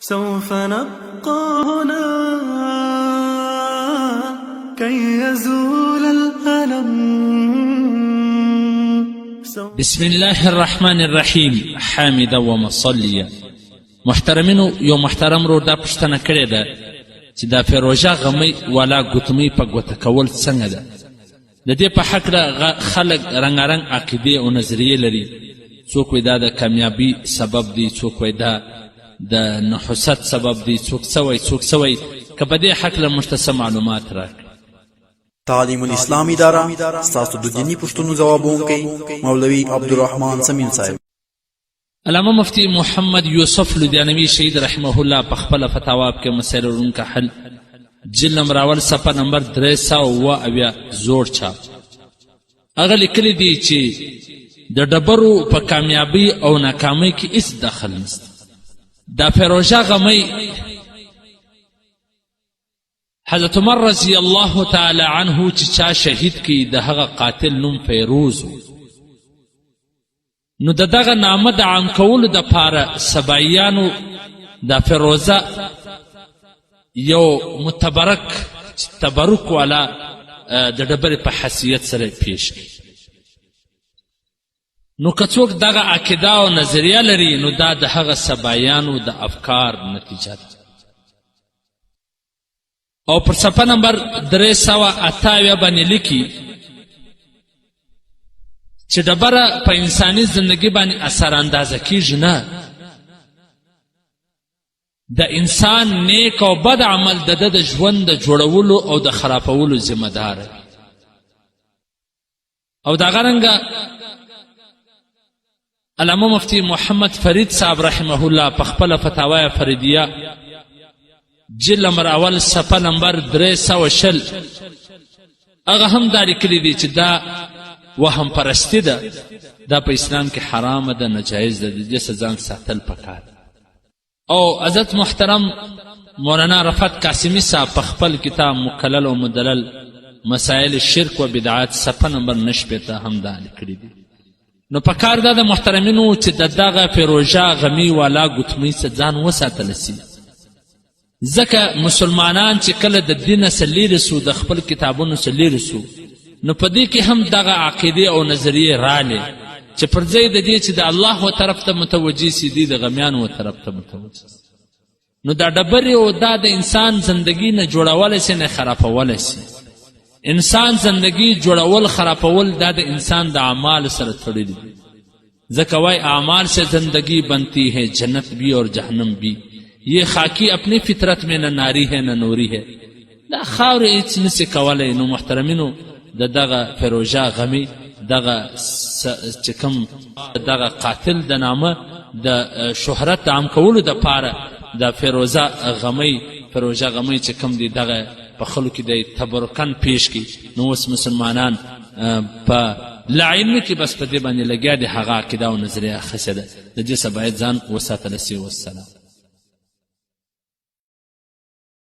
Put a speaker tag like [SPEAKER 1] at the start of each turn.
[SPEAKER 1] سوف نبقى هنا كي يزول الألم.
[SPEAKER 2] بسم الله الرحمن الرحیم. حامدا ومصلیا. محترمینو، یو محترم رو دا پوښتنه کړې ده چې دا فیروژه غمی والا ګوتمۍ په ګوته کول څنګه ده. د دې په هکله خلک رنګارنګ عقیدې او نظریې لري. څوک وایي دا د کامیابي سبب دی، څوک وایي دا د نحوست سبب دی، څوک څه وایي څوک څه وایي. که په دې هکله موږ ته څه معلومات راکړي.
[SPEAKER 3] تعلیم الاسلام اداره ستاسو د دیني پوښتنو ځوابونکی مولوي عبدالرحمن سمین صاحب.
[SPEAKER 2] علامه مفتی محمد یوسف لدیانوي شهید رحمه الله په خپله فتاوا کې مسایل وړونکي حل جلد نمبر اول صفحه نمبر 307 زوړ چاپ هغه لیکلی دی چې د ډبرو په کامیابی او ناکامۍ کې هیڅ دخل نشته. دا فیروژه غمی حضرت عمر رضی الله تعالی عنه چې چا شهید کی د هغه قاتل نوم فیروز و. نو د دغه نامه د عام کولو دپاره سباییانو دا فیروزه یو متبرک تبرک والا د ډبرې په حیثیت سره پیش کی. نو که څوک دغه عقیده او نظریه لري نو دا د هغه سباییانو د افکار نتیجه ده. او پر صفحه نمبر 328 باندې لیکي چې ډبره په انساني زندگی باندې اثر اندازه کیږي نه. د انسان نیک او بد عمل د د ژوند د جوړولو او د خرابولو ذمه دار دی. او دغه رنګه علامه مفتی محمد فرید صاحب رحمه الله په خپله فتاوا فریدیه جلد نمبر اول صفحه نمبر 320 هغه هم دا لیکلي دي چې دا وهم پرستی ده، دا په اسلام کې حرامه ده، ناجایز ده، د دې څخه ځان ساتل پکار. او حضرت محترم مولانا رفعت قاسمی صاحب په خپل کتاب مکلل او مدلل مسائل الشرک و بدعات صفحه نمبر 90 هم دا لیکلي دي. نو پکار دا د محترمینو چې د دغه فیروژه غمی والا ګوتمۍ څخه ځان وساتلی سي. ځکه مسلمانان چې کله د دین څخه لیرې سو، د خپل کتابونو څخه لیرې سو، نو په دې کې هم دغه عقیدې او نظریې رالې چې پر ځای د دې چې د الله و طرف ته متوجه سي، دي د غمیانو و طرف ته متوجه سي. نو دا ډبرې او دا د انسان زندگی نه جوړولی سي، نه خرابولی سي. انسان زندگی جوړول خرابول دا د انسان د اعمال سره تړلی دي. ځکه وای اعمال سے زندگی بنتی ہے، جنت بھی اور جہنم بھی، یہ خاکی اپنی فطرت میں نہ ناری ہے نہ نوری ہے. دا خاورې هیڅ نسي کولی. نو محترمینو د دغه فیروژه غمی دغه چې کوم دغه قاتل د نامه د شهرت د عام کولو دپاره د فیروژه غمی چې کوم دی دغه په خلکو کې د تبرکن پیش کی. نو اوس مسلمانان په لاعلمي کې بس په دې باندې لګیا دي، هغه عقیده او نظریه ښه ده. د دې څخه باید ځان وساتلی سي. والسلام.